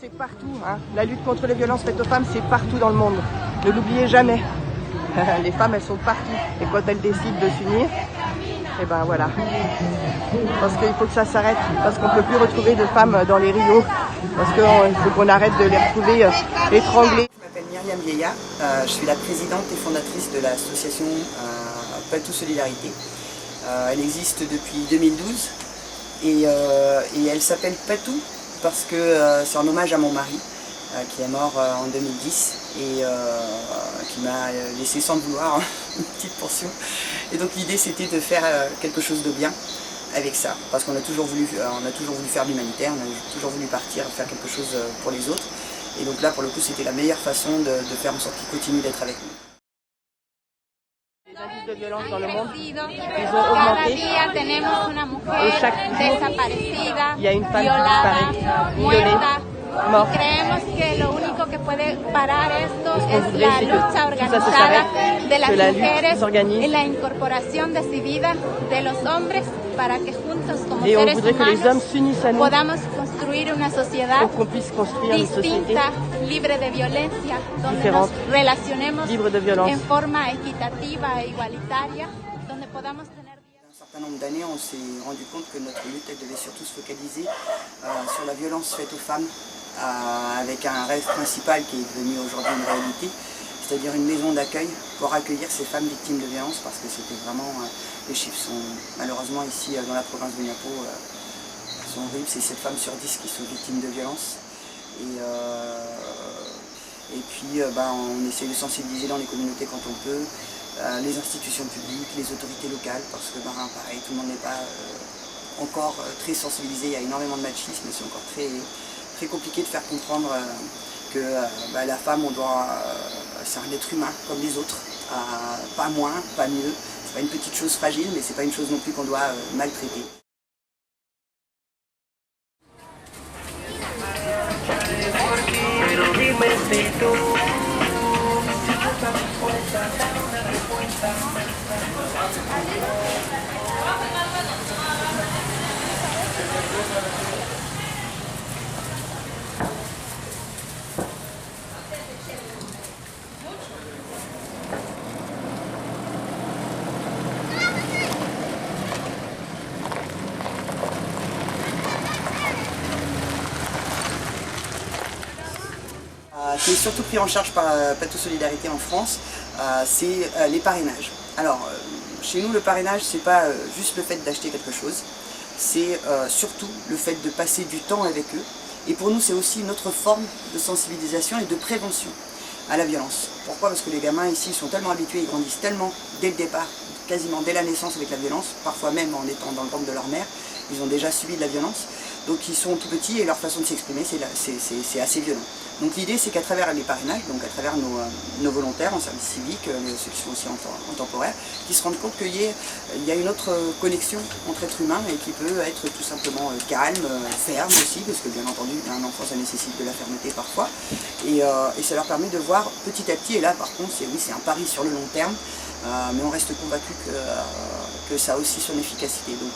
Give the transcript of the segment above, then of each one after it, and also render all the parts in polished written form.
c'est partout. Hein. La lutte contre les violences faites aux femmes, c'est partout dans le monde. Ne l'oubliez jamais. Les femmes, elles sont partout. Et quand elles décident de s'unir, et ben voilà. Parce qu'il faut que ça s'arrête. Parce qu'on ne peut plus retrouver de femmes dans les rios. Parce qu'il faut qu'on arrête de les retrouver étranglées. Je m'appelle Myriam Vieillat. Je suis la présidente et fondatrice de l'association Patou Solidarité. Elle existe depuis 2012. Et elle s'appelle Patou parce que c'est en hommage à mon mari qui est mort en 2010 et qui m'a laissé sans le vouloir une petite portion. Et donc l'idée c'était de faire quelque chose de bien avec ça, parce qu'on a toujours voulu faire de l'humanitaire, on a toujours voulu partir faire quelque chose pour les autres. Et donc là pour le coup c'était la meilleure façon de faire en sorte qu'ils continuent d'être avec nous. Les indices de violence dans le monde, ils ont augmenté. Et chaque jour, il y a une femme qui disparaît, violée, morte. Creemos que lo único que puede parar esto es la lucha organizada de las mujeres y la incorporación decidida de los hombres para que juntos como seres humanos podamos construir una sociedad distinta, libre de violencia, donde nos relacionemos en forma equitativa e igualitaria, donde podamos tener Un certain nombre d'années, on s'est rendu compte que notre lutte elle devait surtout se focaliser sur la violence faite aux femmes, avec un rêve principal qui est devenu aujourd'hui une réalité, c'est-à-dire une maison d'accueil pour accueillir ces femmes victimes de violence, parce que c'était vraiment, les chiffres sont malheureusement ici dans la province de Napo, sont horribles, c'est 7 femmes sur 10 qui sont victimes de violence. Et puis on essaie de sensibiliser dans les communautés quand on peut, les institutions publiques, les autorités locales, parce que pareil, tout le monde n'est pas encore très sensibilisé, il y a énormément de machisme, c'est encore très compliqué de faire comprendre que la femme, c'est un être humain comme les autres, pas moins, pas mieux, c'est pas une petite chose fragile, mais c'est pas une chose non plus qu'on doit maltraiter. Qui est surtout pris en charge par Patou Solidarité en France, c'est les parrainages. Alors, chez nous, le parrainage, c'est pas juste le fait d'acheter quelque chose, c'est surtout le fait de passer du temps avec eux. Et pour nous, c'est aussi une autre forme de sensibilisation et de prévention à la violence. Pourquoi? Parce que les gamins ici sont tellement habitués, ils grandissent tellement dès le départ, quasiment dès la naissance avec la violence, parfois même en étant dans le ventre de leur mère, ils ont déjà subi de la violence. Donc ils sont tout petits et leur façon de s'exprimer, c'est assez violent. Donc l'idée c'est qu'à travers les parrainages, donc à travers nos volontaires en service civique, ceux qui sont aussi en temporaire, qui se rendent compte qu'il y a une autre connexion entre êtres humains et qui peut être tout simplement calme, ferme aussi, parce que bien entendu un enfant ça nécessite de la fermeté parfois, et ça leur permet de voir petit à petit, et là par contre c'est un pari sur le long terme, mais on reste convaincu que ça a aussi son efficacité. Donc,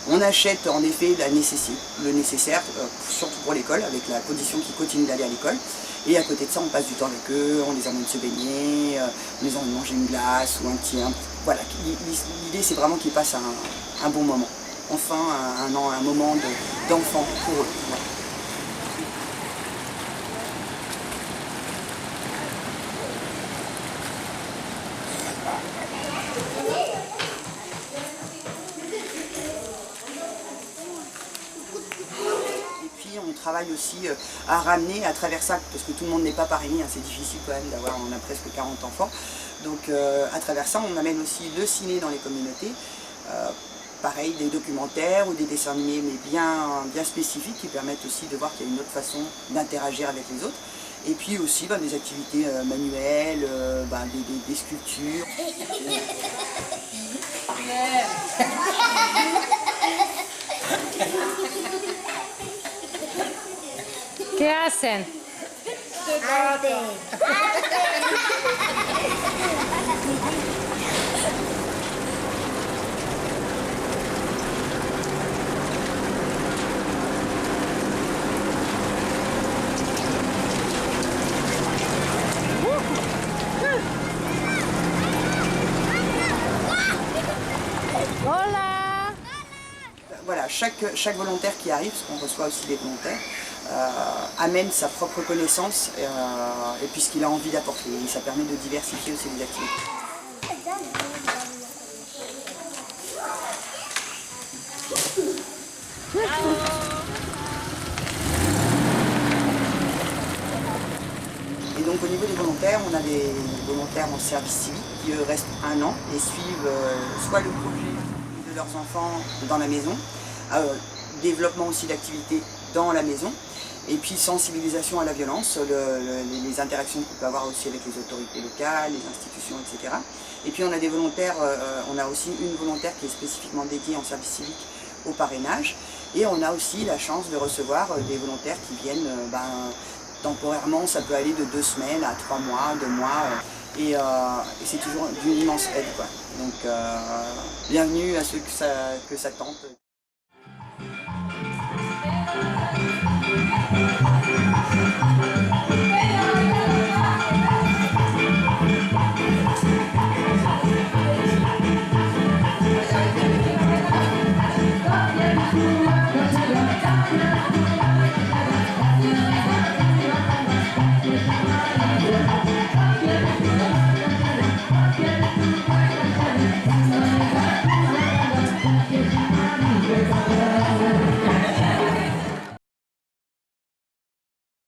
on achète en effet le nécessaire, surtout pour l'école, avec la condition qu'ils continuent d'aller à l'école. Et à côté de ça, on passe du temps avec eux, on les emmène se baigner, on les emmène manger une glace ou un petit... Voilà, l'idée c'est vraiment qu'ils passent un bon moment. Enfin, un moment d'enfant pour eux. Voilà. On travaille aussi à ramener à travers ça, parce que tout le monde n'est pas parrainé, c'est difficile quand même d'avoir, on a presque 40 enfants, donc à travers ça on amène aussi le ciné dans les communautés, pareil des documentaires ou des dessins animés mais bien spécifiques qui permettent aussi de voir qu'il y a une autre façon d'interagir avec les autres, et puis aussi des activités manuelles, des sculptures. ¿Qué hacen? chaque volontaire qui arrive, parce qu'on reçoit aussi des volontaires, amène sa propre connaissance et puis ce qu'il a envie d'apporter. Et ça permet de diversifier aussi les activités. Et donc au niveau des volontaires, on a des volontaires en service civique qui eux restent 1 an et suivent soit le projet de leurs enfants dans la maison, développement aussi d'activités dans la maison, et puis sensibilisation à la violence, les interactions qu'on peut avoir aussi avec les autorités locales, les institutions, etc. Et puis on a des volontaires, on a aussi une volontaire qui est spécifiquement dédiée en service civique au parrainage, et on a aussi la chance de recevoir des volontaires qui viennent temporairement, ça peut aller de 2 semaines à 3 mois, 2 mois, et c'est toujours d'une immense aide, quoi. Donc bienvenue à ceux que ça tente.